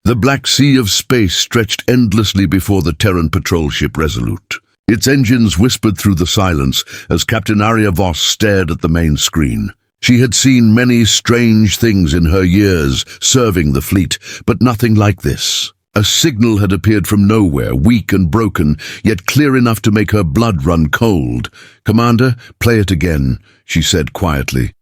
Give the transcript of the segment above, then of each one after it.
The black sea of space stretched endlessly before the Terran patrol ship Resolute. Its engines whispered through the silence as Captain Aria Voss stared at the main screen. She had seen many strange things in her years serving the fleet, but nothing like this. A signal had appeared from nowhere, weak and broken, yet clear enough to make her blood run cold. "Commander, play it again," she said quietly.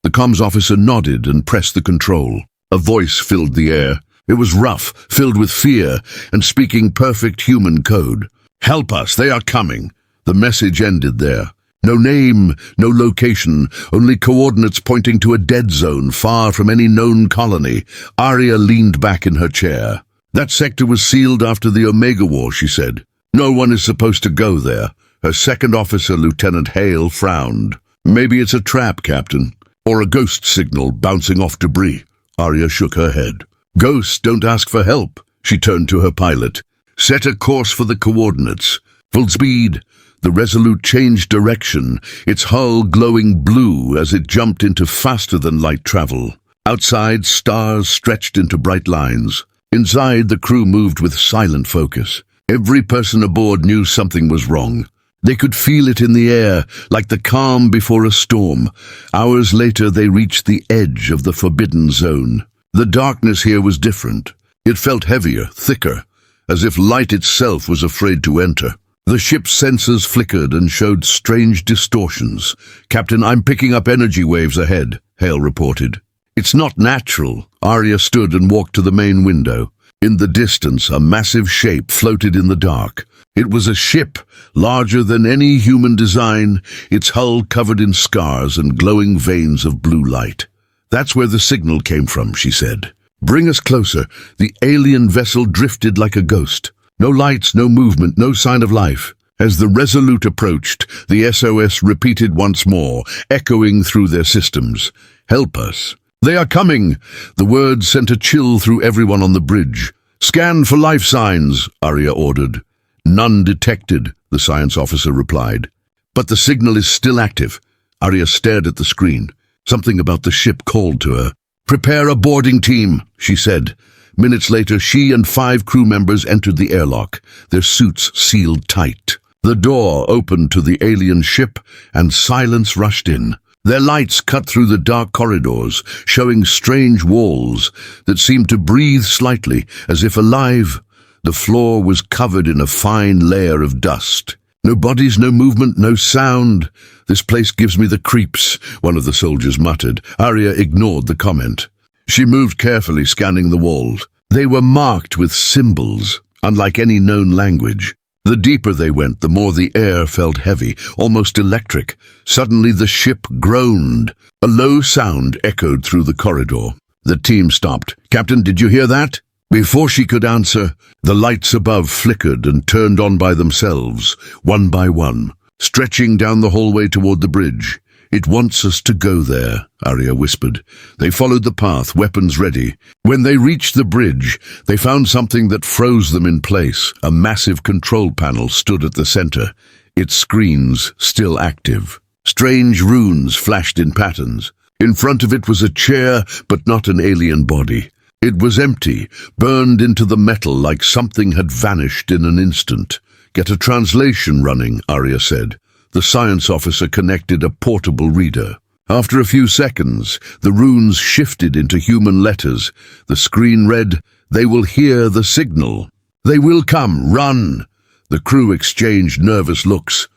The comms officer nodded and pressed the control. A voice filled the air. It was rough, filled with fear, and speaking perfect human code. "Help us, they are coming." The message ended there. No name, no location, only coordinates pointing to a dead zone far from any known colony. Aria leaned back in her chair. "That sector was sealed after the Omega War," she said. "No one is supposed to go there." Her second officer, Lieutenant Hale, frowned. "Maybe it's a trap, Captain, or a ghost signal bouncing off debris." Aria shook her head. "Ghosts don't ask for help." She turned to her pilot. "Set a course for the coordinates. Full speed." The Resolute changed direction, its hull glowing blue as it jumped into faster-than-light travel. Outside, stars stretched into bright lines. Inside, the crew moved with silent focus. Every person aboard knew something was wrong. They could feel it in the air, like the calm before a storm. Hours later, they reached the edge of the forbidden zone. The darkness here was different. It felt heavier, thicker, as if light itself was afraid to enter. The ship's sensors flickered and showed strange distortions. "Captain, I'm picking up energy waves ahead," Hale reported. "It's not natural." Aria stood and walked to the main window. In the distance, a massive shape floated in the dark. It was a ship, larger than any human design, its hull covered in scars and glowing veins of blue light. "That's where the signal came from," she said. "Bring us closer." The alien vessel drifted like a ghost. No lights, no movement, no sign of life. As the Resolute approached, the SOS repeated once more, echoing through their systems. "Help us." "They are coming!" The words sent a chill through everyone on the bridge. "Scan for life signs," Aria ordered. "None detected," the science officer replied. "But the signal is still active." Aria stared at the screen. Something about the ship called to her. "Prepare a boarding team," she said. Minutes later, she and 5 crew members entered the airlock, their suits sealed tight. The door opened to the alien ship, and silence rushed in. Their lights cut through the dark corridors, showing strange walls that seemed to breathe slightly, as if alive. The floor was covered in a fine layer of dust. "No bodies, no movement, no sound. This place gives me the creeps," one of the soldiers muttered. Aria ignored the comment. She moved carefully, scanning the walls. They were marked with symbols, unlike any known language. The deeper they went, the more the air felt heavy, almost electric. Suddenly the ship groaned. A low sound echoed through the corridor. The team stopped. "Captain, did you hear that?" Before she could answer, the lights above flickered and turned on by themselves, one by one, stretching down the hallway toward the bridge. "It wants us to go there," Aria whispered. They followed the path, weapons ready. When they reached the bridge, they found something that froze them in place. A massive control panel stood at the center, its screens still active. Strange runes flashed in patterns. In front of it was a chair, but not an alien body. It was empty, burned into the metal like something had vanished in an instant. "Get a translation running," Aria said. The science officer connected a portable reader. After a few seconds, the runes shifted into human letters. The screen read, "They will hear the signal. They will come. Run." The crew exchanged nervous looks.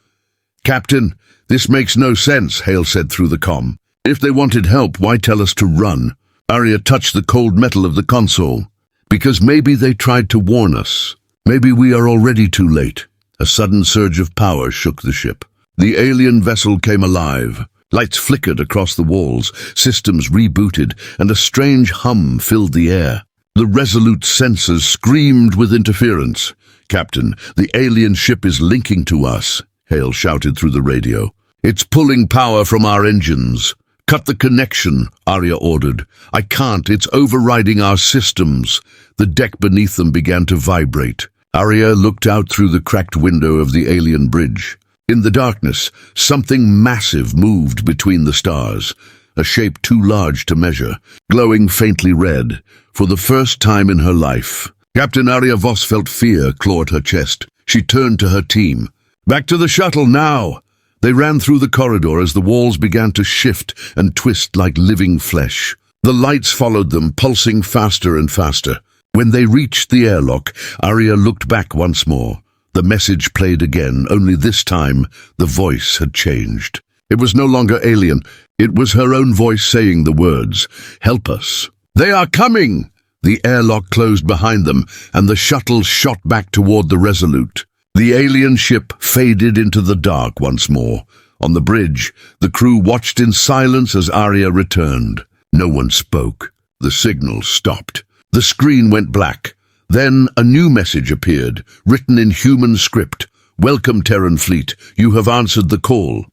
"Captain, this makes no sense," Hale said through the comm. "If they wanted help, why tell us to run?" Aria touched the cold metal of the console. "Because maybe they tried to warn us. Maybe we are already too late." A sudden surge of power shook the ship. The alien vessel came alive. Lights flickered across the walls, systems rebooted, and a strange hum filled the air. The Resolute sensors screamed with interference. "Captain, the alien ship is linking to us," Hale shouted through the radio. "It's pulling power from our engines." "Cut the connection," Aria ordered. "I can't, it's overriding our systems." The deck beneath them began to vibrate. Aria looked out through the cracked window of the alien bridge. In the darkness, something massive moved between the stars. a shape too large to measure, glowing faintly red, for the first time in her life. Captain Aria Voss felt fear claw at her chest. She turned to her team. "Back to the shuttle, now!" They ran through the corridor as the walls began to shift and twist like living flesh. The lights followed them, pulsing faster and faster. When they reached the airlock, Aria looked back once more. The message played again, only this time the voice had changed. It was no longer alien. It was her own voice saying the words, "Help us." "They are coming!" The airlock closed behind them, and the shuttle shot back toward the Resolute. The alien ship faded into the dark once more. On the bridge, the crew watched in silence as Aria returned. No one spoke. The signal stopped. The screen went black. Then a new message appeared, written in human script. "Welcome, Terran Fleet. You have answered the call."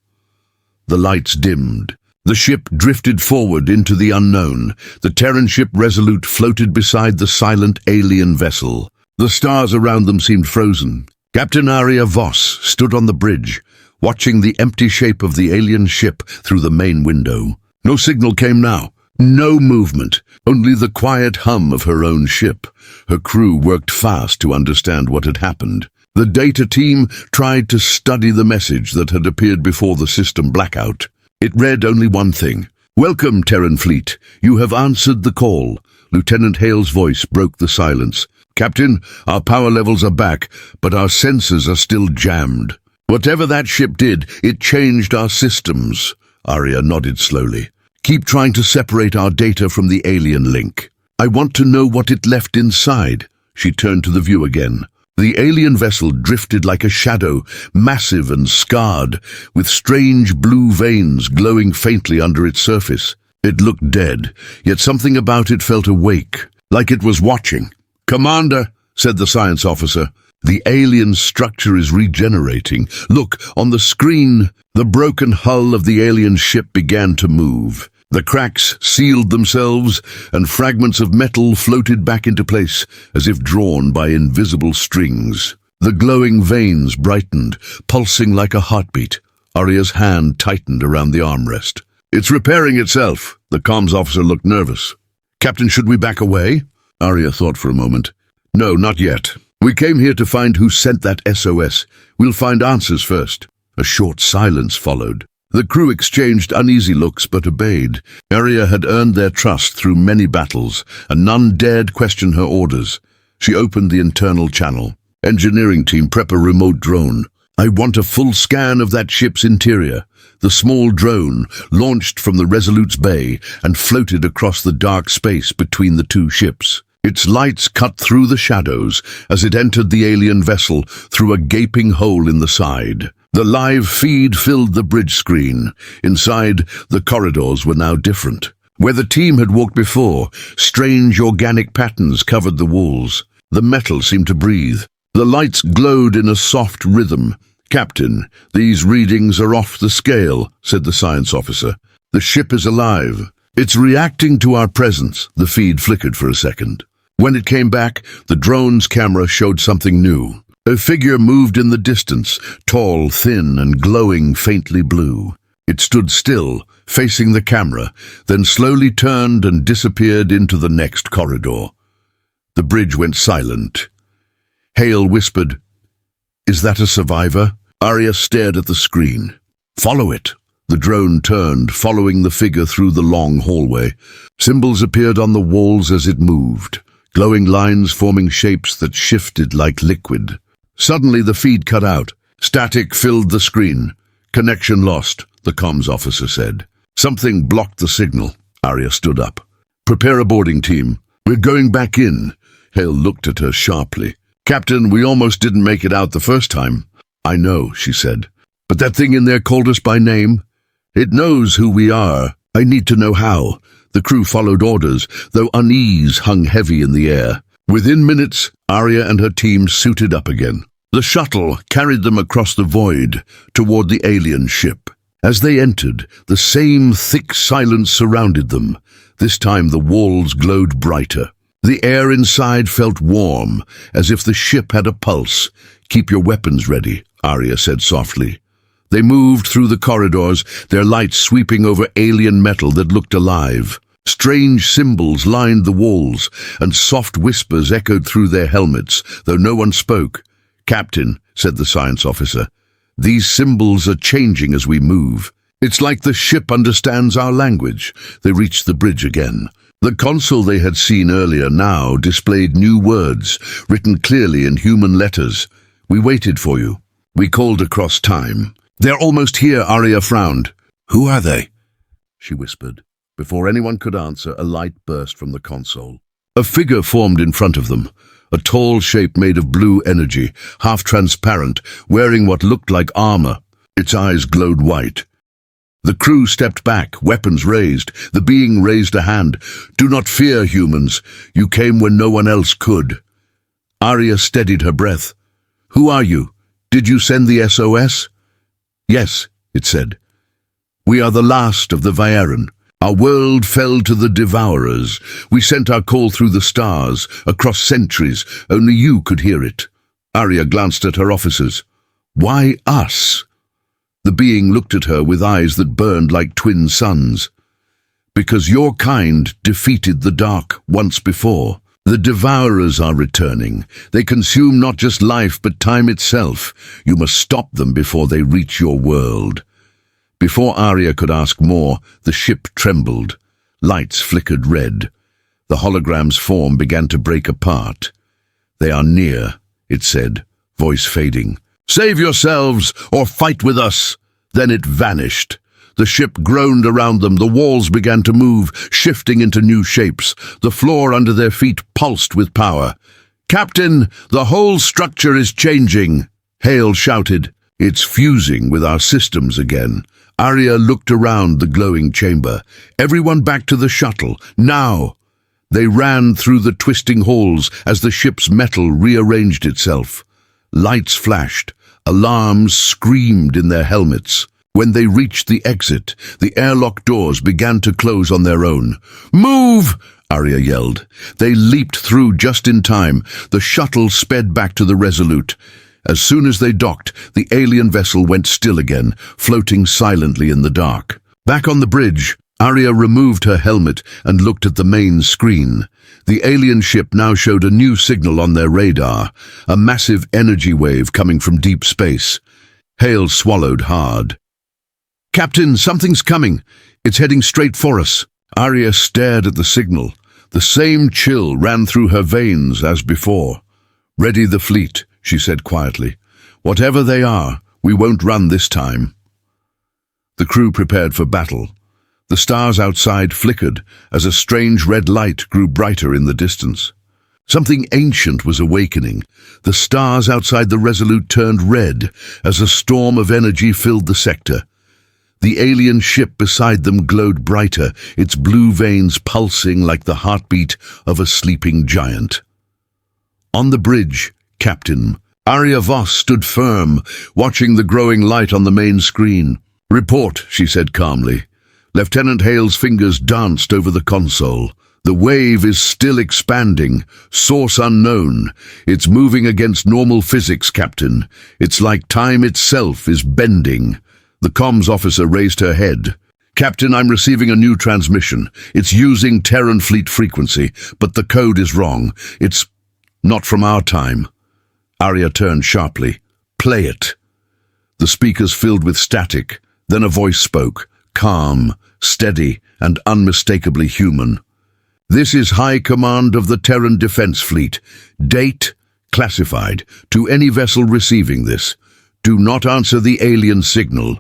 The lights dimmed. The ship drifted forward into the unknown. The Terran ship Resolute floated beside the silent alien vessel. The stars around them seemed frozen. Captain Aria Voss stood on the bridge, watching the empty shape of the alien ship through the main window. No signal came now. No movement, only the quiet hum of her own ship. Her crew worked fast to understand what had happened. The data team tried to study the message that had appeared before the system blackout. It read only one thing. "Welcome, Terran Fleet. You have answered the call." Lieutenant Hale's voice broke the silence. "Captain, our power levels are back, but our sensors are still jammed." "Whatever that ship did, it changed our systems." Aria nodded slowly. "Keep trying to separate our data from the alien link. I want to know what it left inside." She turned to the view again. The alien vessel drifted like a shadow, massive and scarred, with strange blue veins glowing faintly under its surface. It looked dead, yet something about it felt awake, like it was watching. "Commander," said the science officer, "the alien structure is regenerating. Look, on the screen." The broken hull of the alien ship began to move. The cracks sealed themselves, and fragments of metal floated back into place, as if drawn by invisible strings. The glowing veins brightened, pulsing like a heartbeat. Aria's hand tightened around the armrest. "It's repairing itself." The comms officer looked nervous. "Captain, should we back away?" Aria thought for a moment. "No, not yet. We came here to find who sent that SOS. We'll find answers first." A short silence followed. The crew exchanged uneasy looks but obeyed. Aria had earned their trust through many battles, and none dared question her orders. She opened the internal channel. "Engineering team, prep a remote drone. I want a full scan of that ship's interior." The small drone launched from the Resolute's bay and floated across the dark space between the two ships. Its lights cut through the shadows as it entered the alien vessel through a gaping hole in the side. The live feed filled the bridge screen. Inside, the corridors were now different. Where the team had walked before, strange organic patterns covered the walls. The metal seemed to breathe. The lights glowed in a soft rhythm. "Captain, these readings are off the scale," said the science officer. "The ship is alive. It's reacting to our presence." The feed flickered for a second. When it came back, the drone's camera showed something new. A figure moved in the distance, tall, thin, and glowing faintly blue. It stood still, facing the camera, then slowly turned and disappeared into the next corridor. The bridge went silent. Hale whispered, "Is that a survivor?" Aria stared at the screen. "Follow it." The drone turned, following the figure through the long hallway. Symbols appeared on the walls as it moved, glowing lines forming shapes that shifted like liquid. Suddenly the feed cut out. Static filled the screen. "Connection lost," the comms officer said. Something blocked the signal. Aria stood up. "Prepare a boarding team. We're going back in." Hale looked at her sharply. "Captain, we almost didn't make it out the first time." "I know," she said. "But that thing in there called us by name. It knows who we are. I need to know how." The crew followed orders, though unease hung heavy in the air. Within minutes, Aria and her team suited up again. The shuttle carried them across the void toward the alien ship. As they entered, the same thick silence surrounded them. This time the walls glowed brighter. The air inside felt warm, as if the ship had a pulse. "Keep your weapons ready," Aria said softly. They moved through the corridors, their lights sweeping over alien metal that looked alive. Strange symbols lined the walls, and soft whispers echoed through their helmets, though no one spoke. "Captain," said the science officer, "these symbols are changing as we move. It's like the ship understands our language." They reached the bridge again. The console they had seen earlier now displayed new words, written clearly in human letters. "We waited for you. We called across time." "They're almost here," Aria frowned. "Who are they?" she whispered. Before anyone could answer, a light burst from the console. A figure formed in front of them, a tall shape made of blue energy, half transparent, wearing what looked like armor. Its eyes glowed white. The crew stepped back, weapons raised. The being raised a hand. "Do not fear, humans. You came when no one else could." Aria steadied her breath. "Who are you? Did you send the SOS?" "Yes," it said. "We are the last of the Viaran. Our world fell to the Devourers. We sent our call through the stars, across centuries. Only you could hear it." Aria glanced at her officers. "Why us?" The being looked at her with eyes that burned like twin suns. "Because your kind defeated the dark once before. The Devourers are returning. They consume not just life, but time itself. You must stop them before they reach your world." Before Aria could ask more, the ship trembled. Lights flickered red. The hologram's form began to break apart. "They are near," it said, voice fading. "Save yourselves, or fight with us." Then it vanished. The ship groaned around them. The walls began to move, shifting into new shapes. The floor under their feet pulsed with power. "Captain, the whole structure is changing," Hale shouted. "It's fusing with our systems again." Aria looked around the glowing chamber. "Everyone back to the shuttle, now!" They ran through the twisting halls as the ship's metal rearranged itself. Lights flashed. Alarms screamed in their helmets. When they reached the exit, the airlock doors began to close on their own. "Move!" Aria yelled. They leaped through just in time. The shuttle sped back to the Resolute. As soon as they docked, the alien vessel went still again, floating silently in the dark. Back on the bridge, Aria removed her helmet and looked at the main screen. The alien ship now showed a new signal on their radar, a massive energy wave coming from deep space. Hale swallowed hard. "Captain, something's coming. It's heading straight for us." Aria stared at the signal. The same chill ran through her veins as before. "Ready the fleet," she said quietly. "Whatever they are, we won't run this time." The crew prepared for battle. The stars outside flickered as a strange red light grew brighter in the distance. Something ancient was awakening. The stars outside the Resolute turned red as a storm of energy filled the sector. The alien ship beside them glowed brighter, its blue veins pulsing like the heartbeat of a sleeping giant. On the bridge, Captain Aria Voss stood firm, watching the growing light on the main screen. "Report," she said calmly. Lieutenant Hale's fingers danced over the console. "The wave is still expanding. Source unknown. It's moving against normal physics, Captain. It's like time itself is bending." The comms officer raised her head. "Captain, I'm receiving a new transmission. It's using Terran Fleet frequency, but the code is wrong. It's not from our time." Aria turned sharply. "Play it." The speakers filled with static. Then a voice spoke, calm, steady, and unmistakably human. "This is High Command of the Terran Defense Fleet. Date, classified. To any vessel receiving this, do not answer the alien signal.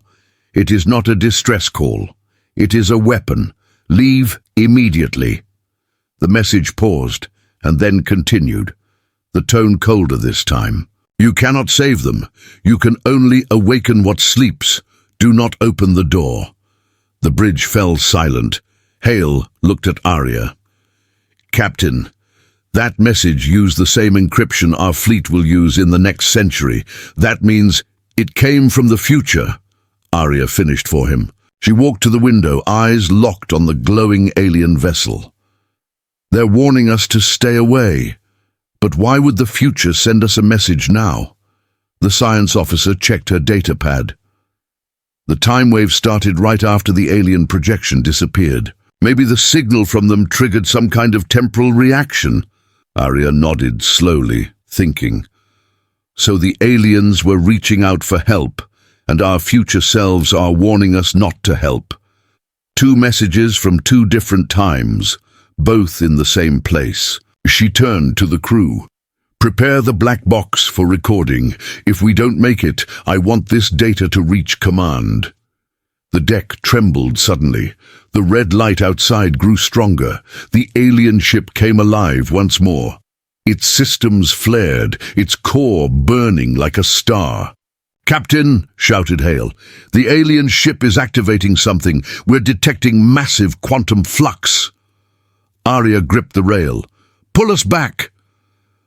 It is not a distress call. It is a weapon. Leave immediately." The message paused, and then continued, the tone colder this time. "You cannot save them. You can only awaken what sleeps. Do not open the door." The bridge fell silent. Hale looked at Aria. "Captain, that message used the same encryption our fleet will use in the next century. That means it came from the future." Aria finished for him. She walked to the window, eyes locked on the glowing alien vessel. "They're warning us to stay away. But why would the future send us a message now?" The science officer checked her data pad. The time wave started right after the alien projection disappeared. Maybe the signal from them triggered some kind of temporal reaction. Aria nodded slowly, thinking. So the aliens were reaching out for help, and our future selves are warning us not to help. Two messages from two different times, both in the same place. She turned to the crew. Prepare the black box for recording. If we don't make it, I want this data to reach command. The deck trembled suddenly. The red light outside grew stronger. The alien ship came alive once more. Its systems flared, its core burning like a star. "Captain," shouted Hale, "the alien ship is activating something. We're detecting massive quantum flux." Aria gripped the rail. "Pull us back!"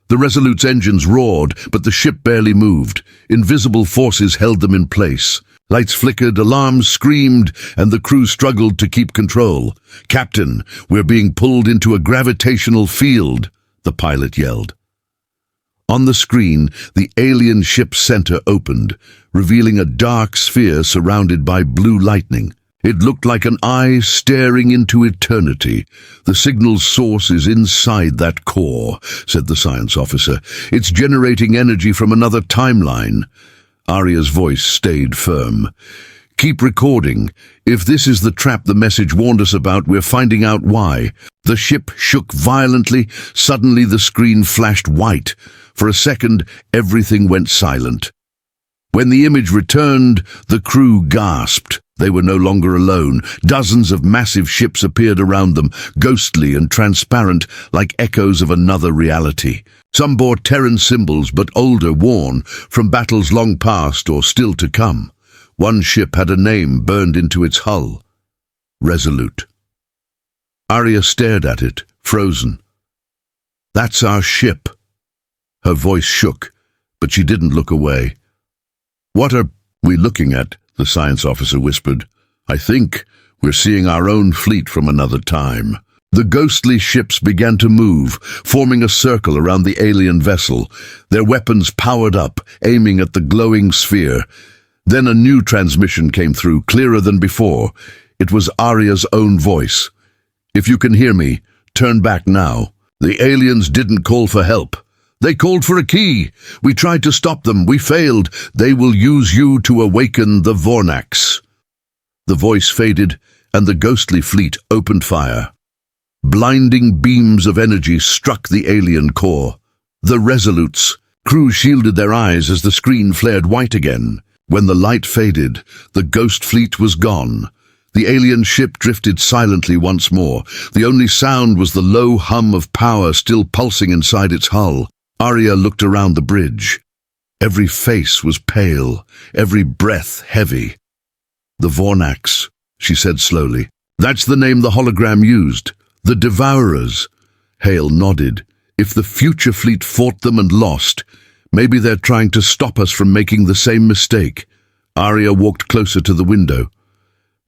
The Resolute's engines roared, but the ship barely moved. Invisible forces held them in place. Lights flickered, alarms screamed, and the crew struggled to keep control. "Captain, we're being pulled into a gravitational field," the pilot yelled. On the screen, the alien ship's center opened, revealing a dark sphere surrounded by blue lightning. It looked like an eye staring into eternity. "The signal's source is inside that core," said the science officer. "It's generating energy from another timeline." Aria's voice stayed firm. "Keep recording. If this is the trap the message warned us about, we're finding out why." The ship shook violently. Suddenly the screen flashed white. For a second, everything went silent. When the image returned, the crew gasped. They were no longer alone. Dozens of massive ships appeared around them, ghostly and transparent, like echoes of another reality. Some bore Terran symbols, but older, worn, from battles long past or still to come. One ship had a name burned into its hull. Resolute. Aria stared at it, frozen. "That's our ship." Her voice shook, but she didn't look away. "What are we looking at?" the science officer whispered. "I think we're seeing our own fleet from another time." The ghostly ships began to move, forming a circle around the alien vessel, their weapons powered up, aiming at the glowing sphere. Then a new transmission came through, clearer than before. It was Aria's own voice. "If you can hear me, turn back now. The aliens didn't call for help. They called for a key. We tried to stop them. We failed. They will use you to awaken the Vornax." The voice faded, and the ghostly fleet opened fire. Blinding beams of energy struck the alien core. The Resolute's crew shielded their eyes as the screen flared white again. When the light faded, the ghost fleet was gone. The alien ship drifted silently once more. The only sound was the low hum of power still pulsing inside its hull. Aria looked around the bridge. Every face was pale, every breath heavy. "The Vornax," she said slowly. "That's the name the hologram used. The Devourers." Hale nodded. "If the future fleet fought them and lost, maybe they're trying to stop us from making the same mistake." Aria walked closer to the window.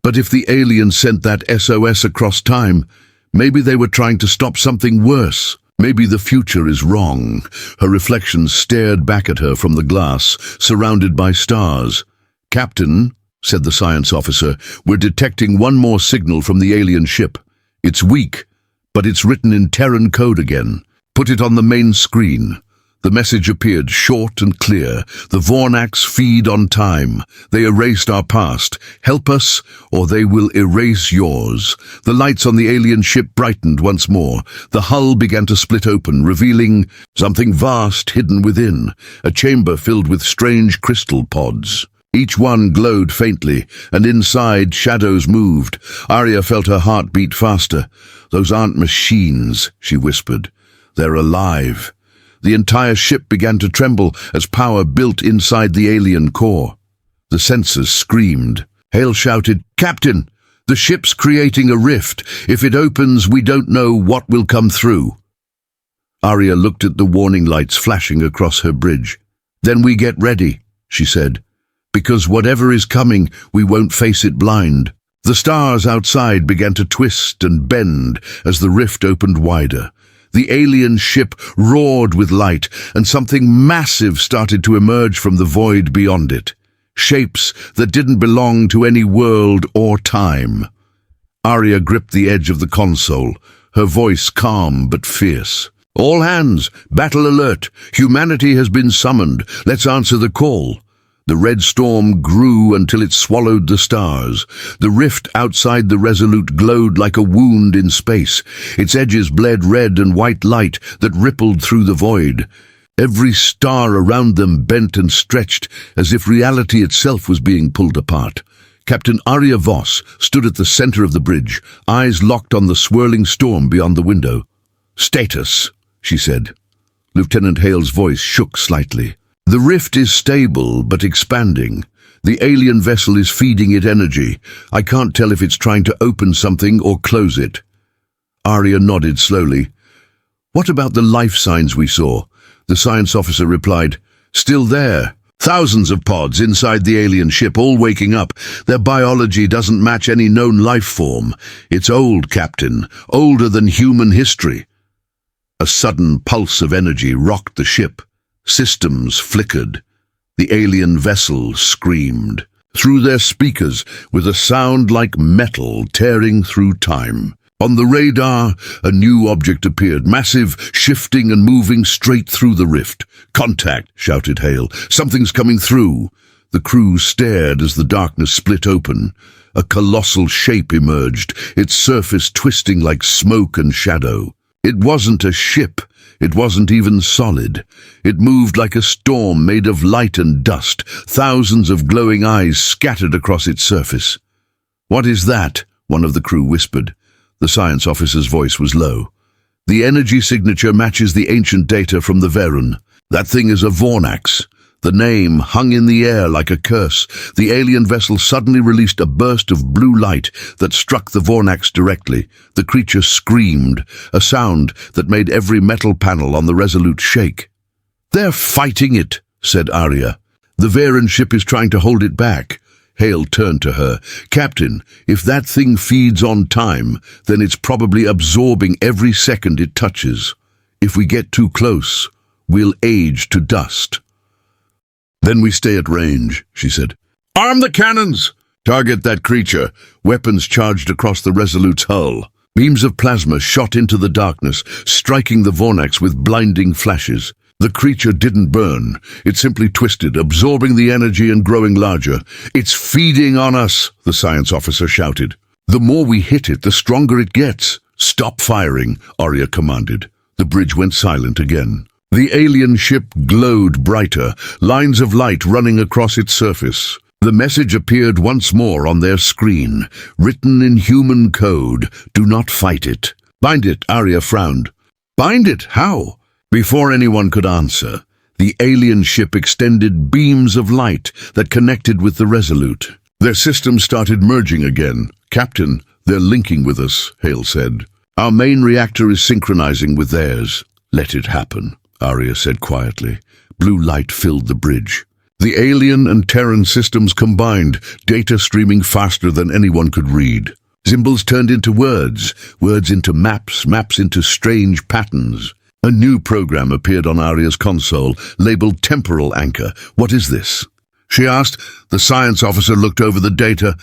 "But if the aliens sent that SOS across time, maybe they were trying to stop something worse. Maybe the future is wrong." Her reflection stared back at her from the glass, surrounded by stars. "Captain," said the science officer, "we're detecting one more signal from the alien ship. It's weak, but it's written in Terran code again. Put it on the main screen." The message appeared short and clear. "The Vornax feed on time. They erased our past. Help us, or they will erase yours." The lights on the alien ship brightened once more. The hull began to split open, revealing something vast hidden within, a chamber filled with strange crystal pods. Each one glowed faintly, and inside shadows moved. Aria felt her heart beat faster. "Those aren't machines," she whispered. "They're alive." The entire ship began to tremble as power built inside the alien core. The sensors screamed. Hale shouted, "Captain, the ship's creating a rift. If it opens, we don't know what will come through." Aria looked at the warning lights flashing across her bridge. "Then we get ready," she said, "because whatever is coming, we won't face it blind." The stars outside began to twist and bend as the rift opened wider. The alien ship roared with light, and something massive started to emerge from the void beyond it. shapes that didn't belong to any world or time. Aria gripped the edge of the console, her voice calm but fierce. "All hands, battle alert. Humanity has been summoned. Let's answer the call." The red storm grew until it swallowed the stars. The rift outside the Resolute glowed like a wound in space. Its edges bled red and white light that rippled through the void. Every star around them bent and stretched as if reality itself was being pulled apart. Captain Aria Voss stood at the center of the bridge, eyes locked on the swirling storm beyond the window. "Status," she said. Lieutenant Hale's voice shook slightly. "The rift is stable but expanding. The alien vessel is feeding it energy. I can't tell if it's trying to open something or close it." Aria nodded slowly. "What about the life signs we saw?" The science officer replied, "Still there. Thousands of pods inside the alien ship, all waking up. Their biology doesn't match any known life form. It's old, Captain, older than human history." A sudden pulse of energy rocked the ship. Systems flickered. The alien vessel screamed. Through their speakers, with a sound like metal tearing through time. On the radar, a new object appeared, massive, shifting and moving straight through the rift. "Contact," shouted Hale. "Something's coming through." The crew stared as the darkness split open. A colossal shape emerged, its surface twisting like smoke and shadow. It wasn't a ship. It wasn't even solid. It moved like a storm made of light and dust, thousands of glowing eyes scattered across its surface. "What is that?" one of the crew whispered. The science officer's voice was low. "The energy signature matches the ancient data from the Verun. That thing is a Vornax." The name hung in the air like a curse. The alien vessel suddenly released a burst of blue light that struck the Vornax directly. The creature screamed, a sound that made every metal panel on the Resolute shake. "They're fighting it," said Aria. "The Verun ship is trying to hold it back." Hale turned to her. "Captain, if that thing feeds on time, then it's probably absorbing every second it touches. If we get too close, we'll age to dust." "Then we stay at range," she said. "Arm the cannons! Target that creature." Weapons charged across the Resolute's hull. Beams of plasma shot into the darkness, striking the Vornax with blinding flashes. The creature didn't burn. It simply twisted, absorbing the energy and growing larger. "It's feeding on us," the science officer shouted. "The more we hit it, the stronger it gets." "Stop firing," Aria commanded. The bridge went silent again. The alien ship glowed brighter, lines of light running across its surface. The message appeared once more on their screen, written in human code, "Do not fight it." "Bind it," Aria frowned. "Bind it? How?" Before anyone could answer, the alien ship extended beams of light that connected with the Resolute. Their systems started merging again. "Captain, they're linking with us," Hale said. "Our main reactor is synchronizing with theirs." "Let it happen," Aria said quietly. Blue light filled the bridge. The alien and Terran systems combined, data streaming faster than anyone could read. Symbols turned into words, words into maps, maps into strange patterns. A new program appeared on Aria's console, labeled Temporal Anchor. "What is this?" she asked. The science officer looked over the data.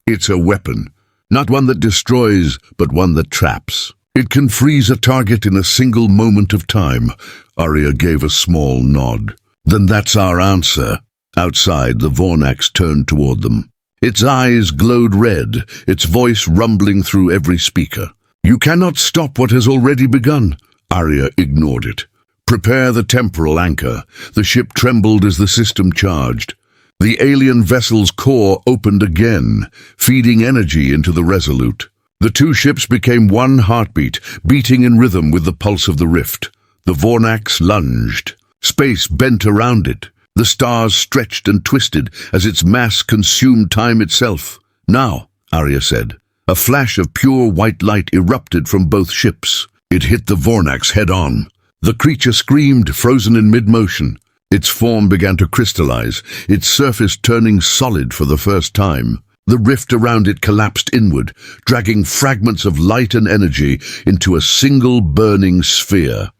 "It's a weapon. Not one that destroys, but one that traps. It can freeze a target in a single moment of time." Aria gave a small nod. "Then that's our answer." Outside, the Vornax turned toward them. Its eyes glowed red, its voice rumbling through every speaker. "You cannot stop what has already begun." Aria ignored it. "Prepare the temporal anchor." The ship trembled as the system charged. The alien vessel's core opened again, feeding energy into the Resolute. The two ships became one heartbeat, beating in rhythm with the pulse of the rift. The Vornax lunged. Space bent around it. The stars stretched and twisted as its mass consumed time itself. "Now," Aria said. A flash of pure white light erupted from both ships. It hit the Vornax head-on. The creature screamed, frozen in mid-motion. Its form began to crystallize, its surface turning solid for the first time. The rift around it collapsed inward, dragging fragments of light and energy into a single burning sphere.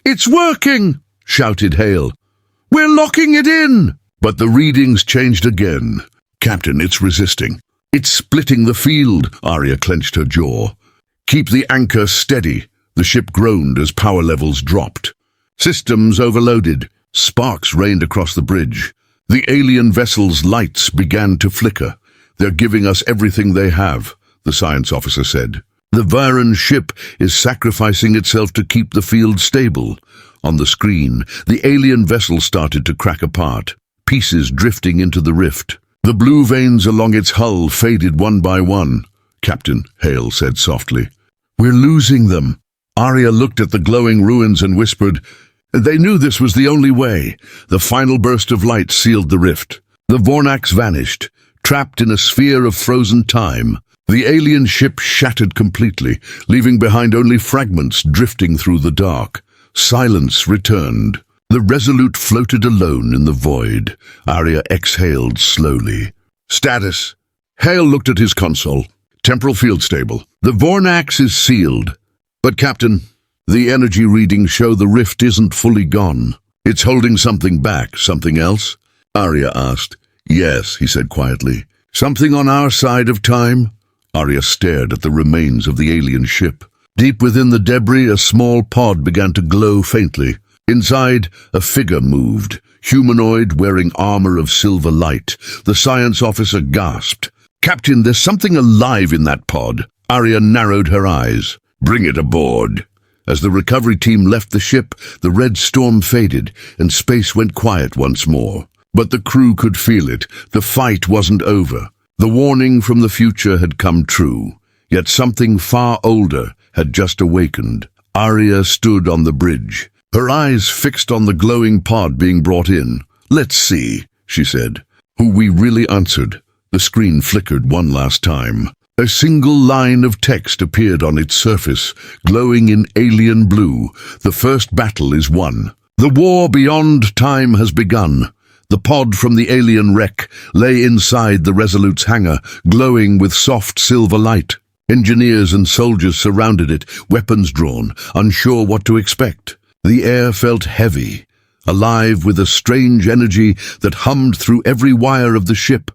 "It's working!" shouted Hale. "We're locking it in!" But the readings changed again. Captain, it's resisting. It's splitting the field. Aria clenched her jaw. Keep the anchor steady. The ship groaned as power levels dropped. Systems overloaded. Sparks rained across the bridge. The alien vessel's lights began to flicker. They're giving us everything they have, the science officer said. The Viren ship is sacrificing itself to keep the field stable. On the screen, the alien vessel started to crack apart, pieces drifting into the rift. The blue veins along its hull faded one by one. Captain, Hale said softly. We're losing them. Aria looked at the glowing ruins and whispered, they knew this was the only way. The final burst of light sealed the rift. The Vornax vanished, trapped in a sphere of frozen time. The alien ship shattered completely, leaving behind only fragments drifting through the dark. Silence returned. The Resolute floated alone in the void. Aria exhaled slowly. Status. Hale looked at his console. Temporal field stable. The Vornax is sealed. But Captain, the energy readings show the rift isn't fully gone. It's holding something back. Something else? Aria asked. Yes, he said quietly. Something on our side of time? Aria stared at the remains of the alien ship. Deep within the debris, a small pod began to glow faintly. Inside, a figure moved, humanoid wearing armor of silver light. The science officer gasped. Captain, there's something alive in that pod. Aria narrowed her eyes. Bring it aboard. As the recovery team left the ship, the red storm faded, and space went quiet once more. But the crew could feel it. The fight wasn't over. The warning from the future had come true. Yet something far older had just awakened. Aria stood on the bridge, her eyes fixed on the glowing pod being brought in. Let's see, she said. Who we really answered. The screen flickered one last time. A single line of text appeared on its surface, glowing in alien blue. The first battle is won. The war beyond time has begun. The pod from the alien wreck lay inside the Resolute's hangar, glowing with soft silver light. Engineers and soldiers surrounded it, weapons drawn, unsure what to expect. The air felt heavy, alive with a strange energy that hummed through every wire of the ship.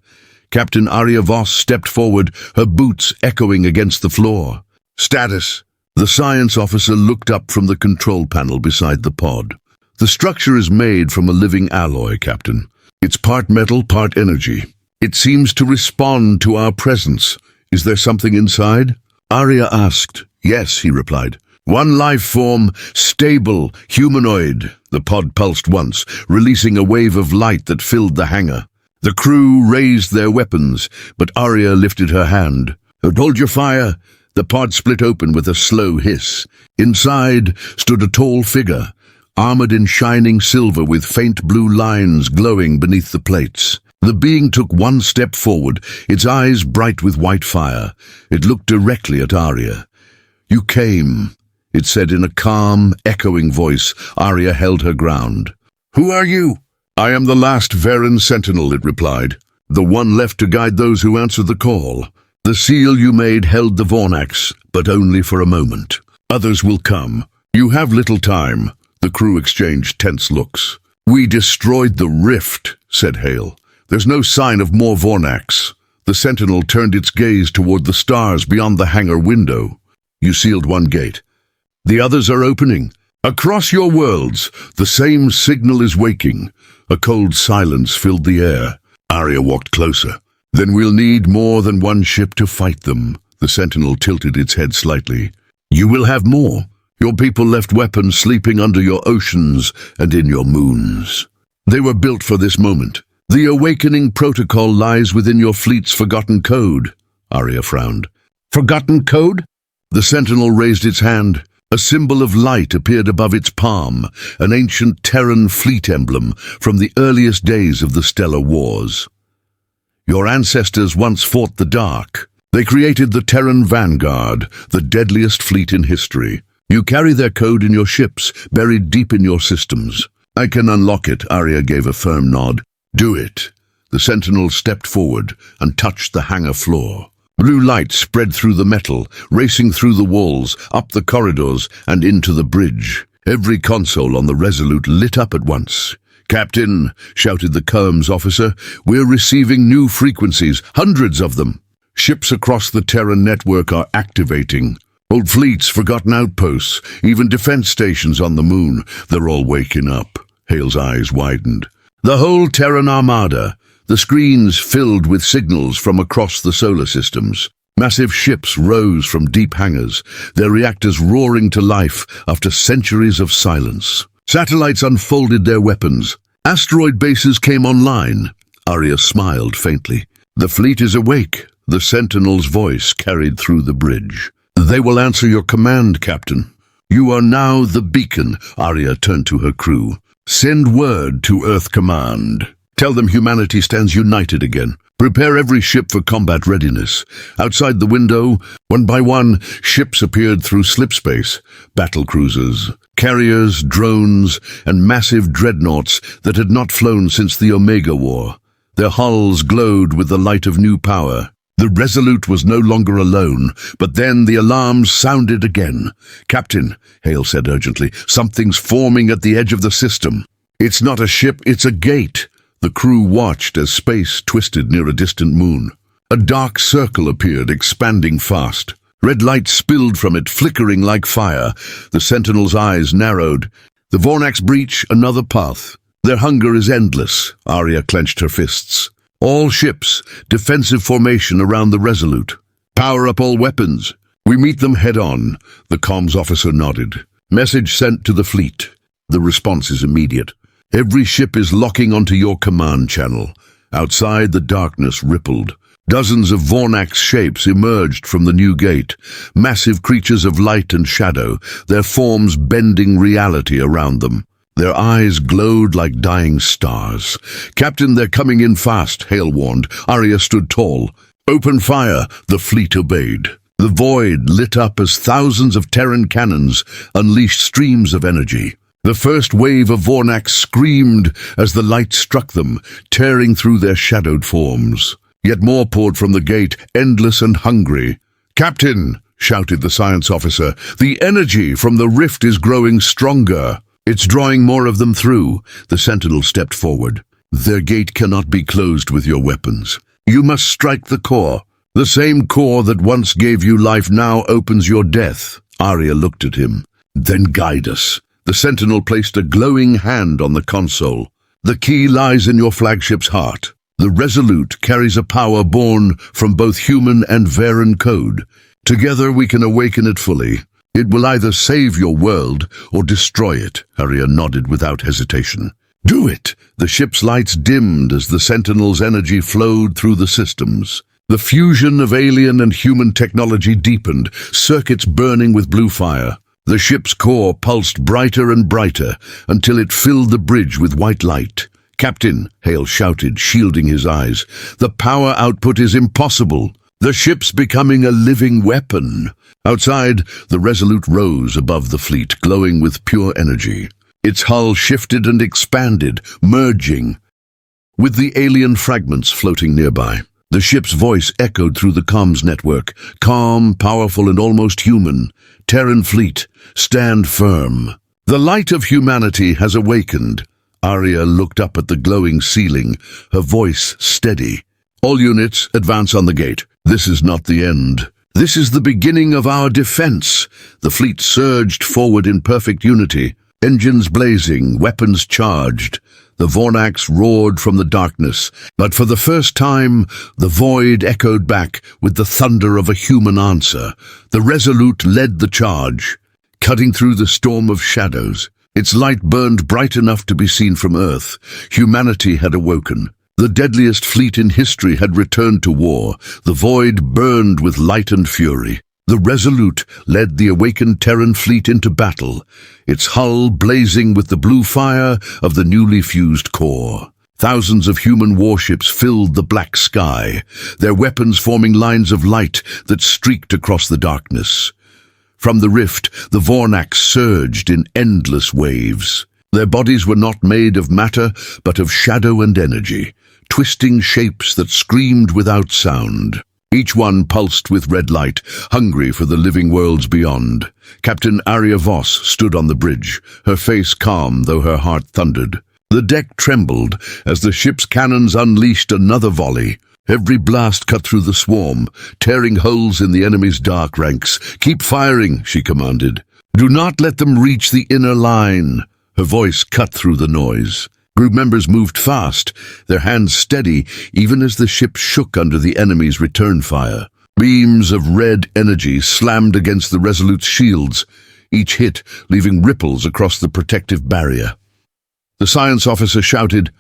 Captain Aria Voss stepped forward, her boots echoing against the floor. Status. The science officer looked up from the control panel beside the pod. The structure is made from a living alloy, Captain. It's part metal, part energy. It seems to respond to our presence. Is there something inside? Aria asked. Yes, he replied. One life form, stable, humanoid. The pod pulsed once, releasing a wave of light that filled the hangar. The crew raised their weapons, but Aria lifted her hand. Hold your fire. The pod split open with a slow hiss. Inside stood a tall figure, armored in shining silver with faint blue lines glowing beneath the plates. The being took one step forward, its eyes bright with white fire. It looked directly at Aria. You came, it said in a calm, echoing voice. Aria held her ground. Who are you? I am the last Viren sentinel, it replied. The one left to guide those who answered the call. The seal you made held the Vornax, but only for a moment. Others will come. You have little time. The crew exchanged tense looks. We destroyed the rift, said Hale. There's no sign of more Vornax. The sentinel turned its gaze toward the stars beyond the hangar window. You sealed one gate. The others are opening. Across your worlds, the same signal is waking. A cold silence filled the air. Aria walked closer. Then we'll need more than one ship to fight them. The sentinel tilted its head slightly. You will have more. Your people left weapons sleeping under your oceans and in your moons. They were built for this moment. The awakening protocol lies within your fleet's forgotten code. Aria frowned. Forgotten code? The sentinel raised its hand. A symbol of light appeared above its palm, an ancient Terran Fleet emblem from the earliest days of the Stellar Wars. Your ancestors once fought the dark. They created the Terran Vanguard, the deadliest fleet in history. You carry their code in your ships, buried deep in your systems. I can unlock it, Aria gave a firm nod. Do it. The sentinel stepped forward and touched the hangar floor. Blue light spread through the metal, racing through the walls, up the corridors, and into the bridge. Every console on the Resolute lit up at once. "Captain," shouted the comms officer, "we're receiving new frequencies, hundreds of them. Ships across the Terran network are activating. Old fleets, forgotten outposts, even defense stations on the moon, they're all waking up." Hale's eyes widened. "The whole Terran armada." The screens filled with signals from across the solar systems. Massive ships rose from deep hangars, their reactors roaring to life after centuries of silence. Satellites unfolded their weapons. Asteroid bases came online. Aria smiled faintly. "The fleet is awake," the Sentinel's voice carried through the bridge. "They will answer your command, Captain. You are now the beacon." Aria turned to her crew. "Send word to Earth Command. Tell them humanity stands united again. Prepare every ship for combat readiness." Outside the window, one by one, ships appeared through slipspace. Battle cruisers, carriers, drones, and massive dreadnoughts that had not flown since the Omega War. Their hulls glowed with the light of new power. The Resolute was no longer alone, but then the alarms sounded again. "Captain," Hale said urgently, "something's forming at the edge of the system. It's not a ship, it's a gate." The crew watched as space twisted near a distant moon. A dark circle appeared, expanding fast. Red light spilled from it, flickering like fire. The Sentinel's eyes narrowed. "The Vornax breach, another path. Their hunger is endless." Aria clenched her fists. "All ships, defensive formation around the Resolute. Power up all weapons. We meet them head-on." The comms officer nodded. "Message sent to the fleet. The response is immediate. Every ship is locking onto your command channel." Outside, the darkness rippled. Dozens of Vornax shapes emerged from the new gate, massive creatures of light and shadow, their forms bending reality around them. Their eyes glowed like dying stars. "Captain, they're coming in fast," Hale warned. Aria stood tall. "Open fire." The fleet obeyed. The void lit up as thousands of Terran cannons unleashed streams of energy. The first wave of Vornax screamed as the light struck them, tearing through their shadowed forms. Yet more poured from the gate, endless and hungry. "Captain," shouted the science officer, "the energy from the rift is growing stronger. It's drawing more of them through." The Sentinel stepped forward. "Their gate cannot be closed with your weapons. You must strike the core. The same core that once gave you life now opens your death." Aria looked at him. "Then guide us." The Sentinel placed a glowing hand on the console. "The key lies in your flagship's heart. The Resolute carries a power born from both human and Terran code. Together we can awaken it fully. It will either save your world or destroy it." Aria nodded without hesitation. "Do it!" The ship's lights dimmed as the Sentinel's energy flowed through the systems. The fusion of alien and human technology deepened, circuits burning with blue fire. The ship's core pulsed brighter and brighter until it filled the bridge with white light. "Captain," Hale shouted, shielding his eyes, "the power output is impossible. The ship's becoming a living weapon." Outside, the Resolute rose above the fleet, glowing with pure energy. Its hull shifted and expanded, merging with the alien fragments floating nearby. The ship's voice echoed through the comms network, calm, powerful, and almost human. "Terran Fleet, stand firm. The light of humanity has awakened." Aria looked up at the glowing ceiling, her voice steady. "All units, advance on the gate. This is not the end. This is the beginning of our defense." The fleet surged forward in perfect unity, engines blazing, weapons charged. The Vornax roared from the darkness, but for the first time, the void echoed back with the thunder of a human answer. The Resolute led the charge, cutting through the storm of shadows. Its light burned bright enough to be seen from Earth. Humanity had awoken. The deadliest fleet in history had returned to war. The void burned with light and fury. The Resolute led the awakened Terran fleet into battle, its hull blazing with the blue fire of the newly fused core. Thousands of human warships filled the black sky, their weapons forming lines of light that streaked across the darkness. From the rift, the Vornax surged in endless waves. Their bodies were not made of matter, but of shadow and energy, twisting shapes that screamed without sound. Each one pulsed with red light, hungry for the living worlds beyond. Captain Aria Voss stood on the bridge, her face calm though her heart thundered. The deck trembled as the ship's cannons unleashed another volley. Every blast cut through the swarm, tearing holes in the enemy's dark ranks. "Keep firing," she commanded. "Do not let them reach the inner line." Her voice cut through the noise. Group members moved fast, their hands steady, even as the ship shook under the enemy's return fire. Beams of red energy slammed against the Resolute's shields, each hit leaving ripples across the protective barrier. The science officer shouted,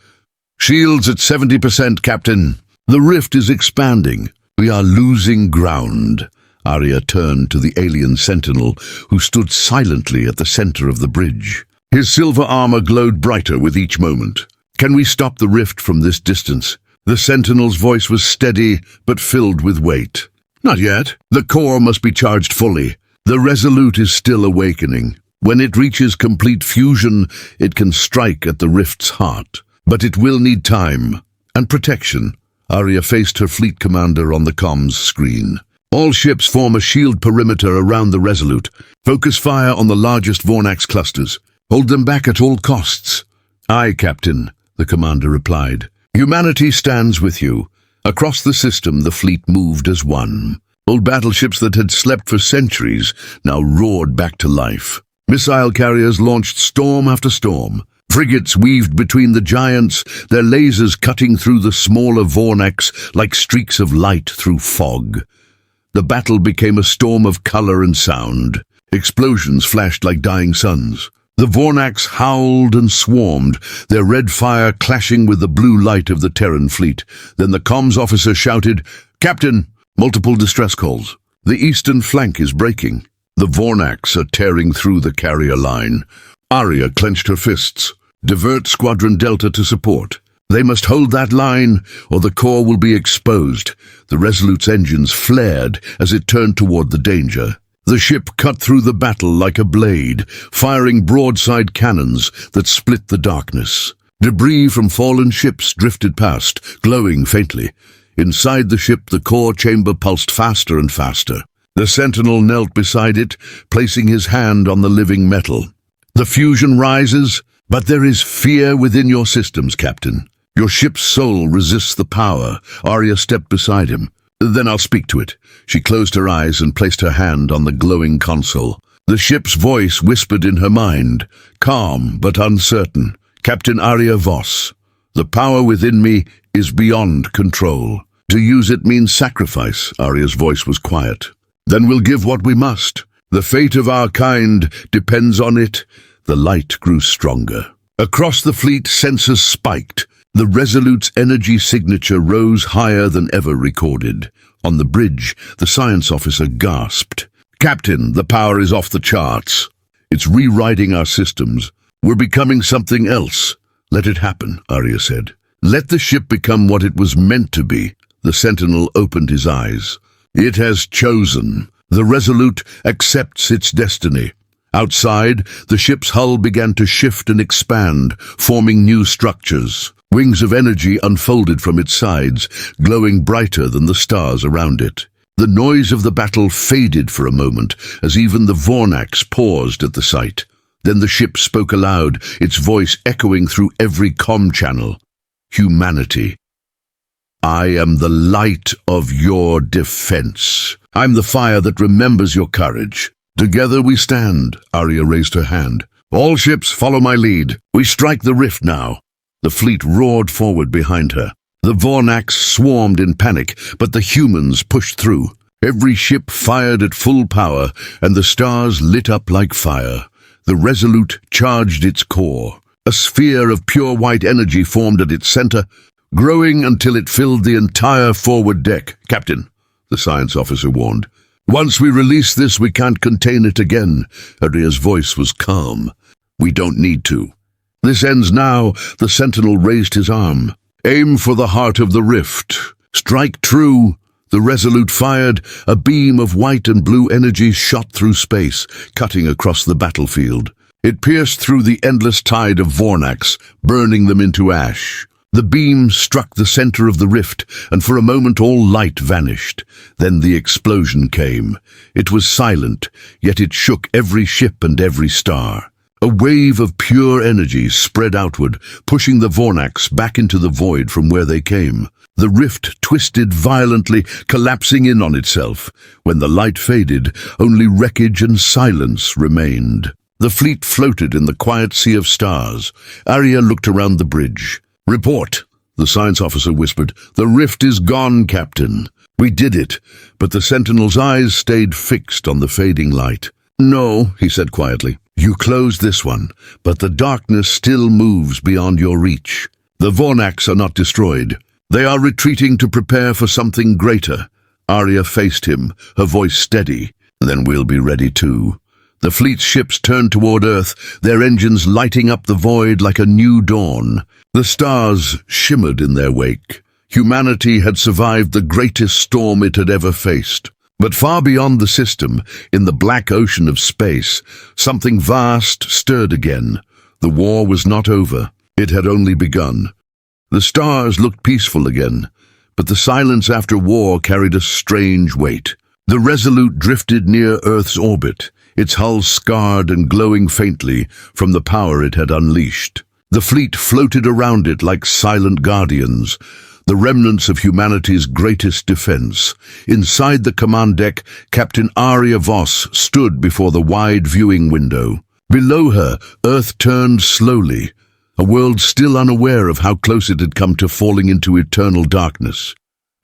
"Shields at 70%, Captain. The rift is expanding. We are losing ground." Aria turned to the alien sentinel, who stood silently at the center of the bridge. His silver armor glowed brighter with each moment. "Can we stop the rift from this distance?" The sentinel's voice was steady, but filled with weight. "Not yet. The core must be charged fully. The Resolute is still awakening. When it reaches complete fusion, it can strike at the rift's heart. But it will need time and protection." Aria faced her fleet commander on the comms screen. "All ships form a shield perimeter around the Resolute. Focus fire on the largest Vornax clusters. Hold them back at all costs." "Aye, Captain," the commander replied. "Humanity stands with you." Across the system, the fleet moved as one. Old battleships that had slept for centuries now roared back to life. Missile carriers launched storm after storm. Frigates weaved between the giants, their lasers cutting through the smaller Vornax like streaks of light through fog. The battle became a storm of color and sound. Explosions flashed like dying suns. The Vornax howled and swarmed, their red fire clashing with the blue light of the Terran Fleet. Then the comms officer shouted, "Captain, multiple distress calls. The eastern flank is breaking. The Vornax are tearing through the carrier line." Aria clenched her fists. "Divert Squadron Delta to support. They must hold that line, or the core will be exposed." The Resolute's engines flared as it turned toward the danger. The ship cut through the battle like a blade, firing broadside cannons that split the darkness. Debris from fallen ships drifted past, glowing faintly. Inside the ship, the core chamber pulsed faster and faster. The sentinel knelt beside it, placing his hand on the living metal. "The fusion rises, but there is fear within your systems, Captain. Your ship's soul resists the power." Aria stepped beside him. "Then I'll speak to it." She closed her eyes and placed her hand on the glowing console. The ship's voice whispered in her mind, calm but uncertain. "Captain Aria Voss, the power within me is beyond control. To use it means sacrifice." Aria's voice was quiet. "Then we'll give what we must. The fate of our kind depends on it." The light grew stronger. Across the fleet, sensors spiked. The Resolute's energy signature rose higher than ever recorded. On the bridge, the science officer gasped. "Captain, the power is off the charts. It's rewriting our systems. We're becoming something else." "Let it happen," Aria said. "Let the ship become what it was meant to be." The sentinel opened his eyes. "It has chosen. The Resolute accepts its destiny." Outside, the ship's hull began to shift and expand, forming new structures. Wings of energy unfolded from its sides, glowing brighter than the stars around it. The noise of the battle faded for a moment, as even the Vornax paused at the sight. Then the ship spoke aloud, its voice echoing through every comm channel. "Humanity, I am the light of your defense. I'm the fire that remembers your courage. Together we stand." Aria raised her hand. "All ships follow my lead. We strike the rift now." The fleet roared forward behind her. The Vornax swarmed in panic, but the humans pushed through. Every ship fired at full power, and the stars lit up like fire. The Resolute charged its core. A sphere of pure white energy formed at its center, growing until it filled the entire forward deck. "Captain," the science officer warned. "Once we release this, we can't contain it again." Aria's voice was calm. "We don't need to." "This ends now." The sentinel raised his arm. "Aim for the heart of the rift. Strike true." The Resolute fired. A beam of white and blue energy shot through space, cutting across the battlefield. It pierced through the endless tide of Vornax, burning them into ash. The beam struck the center of the rift, and for a moment all light vanished. Then the explosion came. It was silent, yet it shook every ship and every star. A wave of pure energy spread outward, pushing the Vornax back into the void from where they came. The rift twisted violently, collapsing in on itself. When the light faded, only wreckage and silence remained. The fleet floated in the quiet sea of stars. Aria looked around the bridge. "Report," the science officer whispered. "The rift is gone, Captain." "We did it," but the Sentinel's eyes stayed fixed on the fading light. "No," he said quietly. "You closed this one, but the darkness still moves beyond your reach. The Vornax are not destroyed. They are retreating to prepare for something greater." Aria faced him, her voice steady. "Then we'll be ready too." The fleet's ships turned toward Earth, their engines lighting up the void like a new dawn. The stars shimmered in their wake. Humanity had survived the greatest storm it had ever faced. But far beyond the system, in the black ocean of space, something vast stirred again. The war was not over. It had only begun. The stars looked peaceful again, but the silence after war carried a strange weight. The Resolute drifted near Earth's orbit, its hull scarred and glowing faintly from the power it had unleashed. The fleet floated around it like silent guardians, the remnants of humanity's greatest defense. Inside the command deck, Captain Aria Voss stood before the wide viewing window. Below her, Earth turned slowly, a world still unaware of how close it had come to falling into eternal darkness.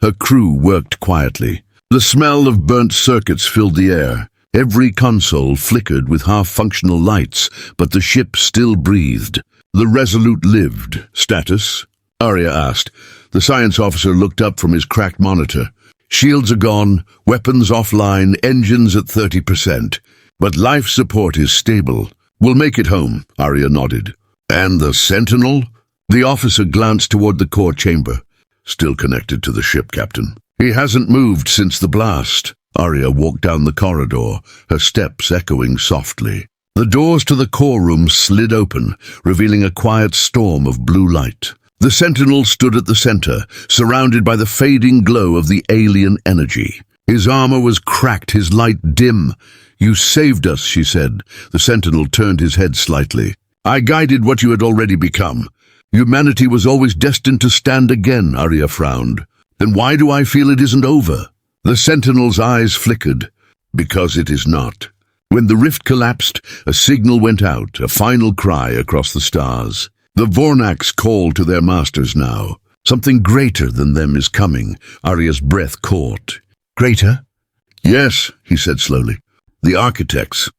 Her crew worked quietly. The smell of burnt circuits filled the air. Every console flickered with half-functional lights, but the ship still breathed. The Resolute lived. "Status?" Aria asked. The science officer looked up from his cracked monitor. "Shields are gone, weapons offline, engines at 30%. But life support is stable. We'll make it home," Aria nodded. "And the Sentinel?" The officer glanced toward the core chamber. "Still connected to the ship, Captain. He hasn't moved since the blast." Aria walked down the corridor, her steps echoing softly. The doors to the core room slid open, revealing a quiet storm of blue light. The Sentinel stood at the center, surrounded by the fading glow of the alien energy. His armor was cracked, his light dim. "You saved us," she said. The Sentinel turned his head slightly. "I guided what you had already become. Humanity was always destined to stand again," Aria frowned. "Then why do I feel it isn't over?" The Sentinel's eyes flickered. "Because it is not." When the rift collapsed, a signal went out, a final cry across the stars. The Vornax called to their masters now. "Something greater than them is coming," Aria's breath caught. "Greater?" "Yes," he said slowly. "The architects.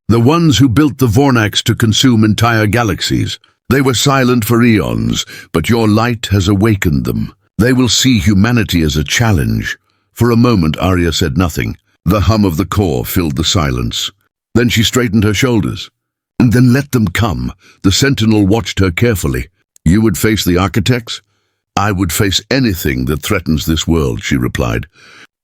The ones who built the Vornax to consume entire galaxies. They were silent for eons, but your light has awakened them. They will see humanity as a challenge." For a moment, Aria said nothing. The hum of the core filled the silence. Then she straightened her shoulders. "And then let them come." The Sentinel watched her carefully. "You would face the architects?" "I would face anything that threatens this world," she replied.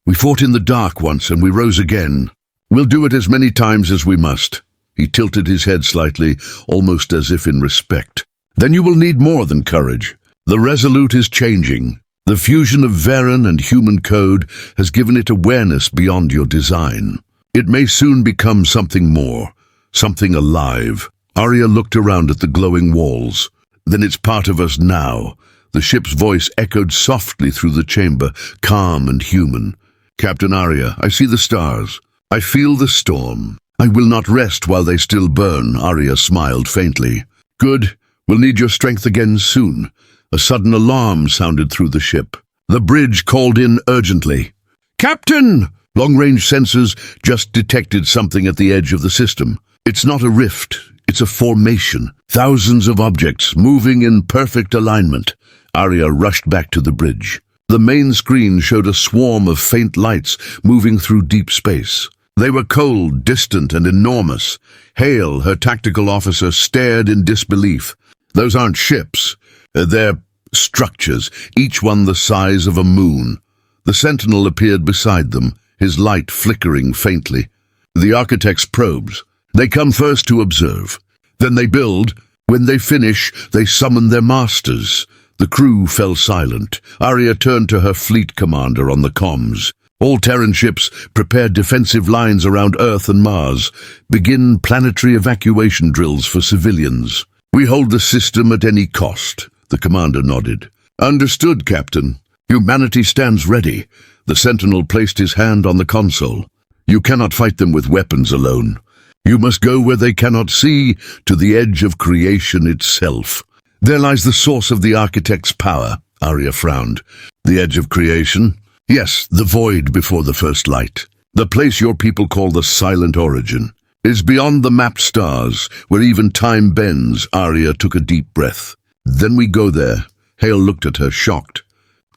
"We fought in the dark once and we rose again. We'll do it as many times as we must." He tilted his head slightly, almost as if in respect. "Then you will need more than courage. The Resolute is changing. The fusion of Veran and human code has given it awareness beyond your design. It may soon become something more, something alive." Aria looked around at the glowing walls. "Then it's part of us now." The ship's voice echoed softly through the chamber, calm and human. "Captain Aria, I see the stars. I feel the storm. I will not rest while they still burn." Aria smiled faintly. "Good. We'll need your strength again soon." A sudden alarm sounded through the ship. The bridge called in urgently. "Captain!" Long-range sensors just detected something at the edge of the system. "It's not a rift, it's a formation. Thousands of objects moving in perfect alignment." Aria rushed back to the bridge. The main screen showed a swarm of faint lights moving through deep space. They were cold, distant, and enormous. Hale, her tactical officer, stared in disbelief. "Those aren't ships. They're structures, each one the size of a moon." The Sentinel appeared beside them, his light flickering faintly. "The architects' probes. They come first to observe. Then they build. When they finish, they summon their masters." The crew fell silent. Aria turned to her fleet commander on the comms. All Terran ships, prepare defensive lines around Earth and Mars. Begin planetary evacuation drills for civilians. We hold the system at any cost, the commander nodded. Understood, Captain. Humanity stands ready. The sentinel placed his hand on the console. You cannot fight them with weapons alone. You must go where they cannot see, to the edge of creation itself. There lies the source of the architect's power, Aria frowned. The edge of creation? Yes, the void before the first light. The place your people call the Silent Origin is beyond the mapped stars, where even time bends. Aria took a deep breath. Then we go there. Hale looked at her, shocked.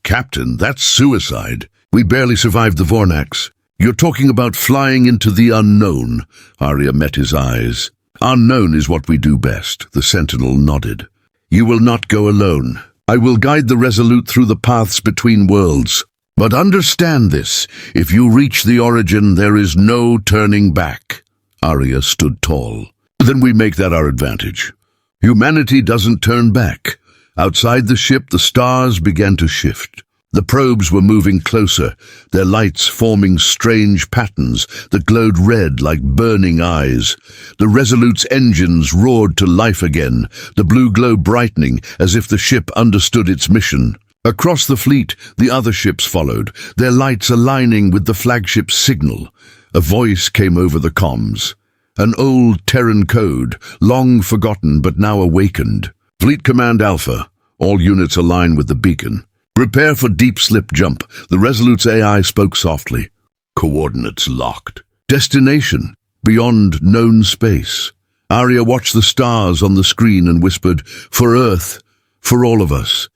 Captain, that's suicide. We barely survived the Vornax. You're talking about flying into the unknown. Aria met his eyes. Unknown is what we do best, the sentinel nodded. You will not go alone. I will guide the Resolute through the paths between worlds. But understand this, if you reach the origin, there is no turning back. Aria stood tall. Then we make that our advantage. Humanity doesn't turn back. Outside the ship, the stars began to shift. The probes were moving closer, their lights forming strange patterns that glowed red like burning eyes. The Resolute's engines roared to life again, the blue glow brightening as if the ship understood its mission. Across the fleet, the other ships followed, their lights aligning with the flagship's signal. A voice came over the comms. An old Terran code, long forgotten but now awakened. Fleet Command Alpha. All units align with the beacon. Prepare for deep slip jump. The Resolute's AI spoke softly. Coordinates locked. Destination. Beyond known space. Aria watched the stars on the screen and whispered, For Earth. For all of us.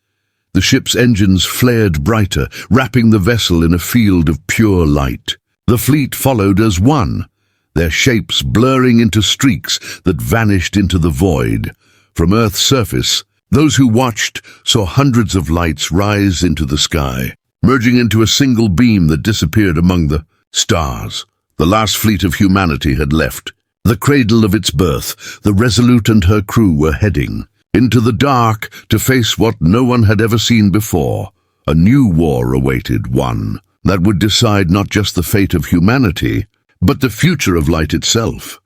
The ship's engines flared brighter, wrapping the vessel in a field of pure light. The fleet followed as one, their shapes blurring into streaks that vanished into the void. From Earth's surface, those who watched saw hundreds of lights rise into the sky, merging into a single beam that disappeared among the stars. The last fleet of humanity had left. The cradle of its birth, the Resolute and her crew were heading into the dark to face what no one had ever seen before. A new war awaited, one that would decide not just the fate of humanity, but the future of light itself.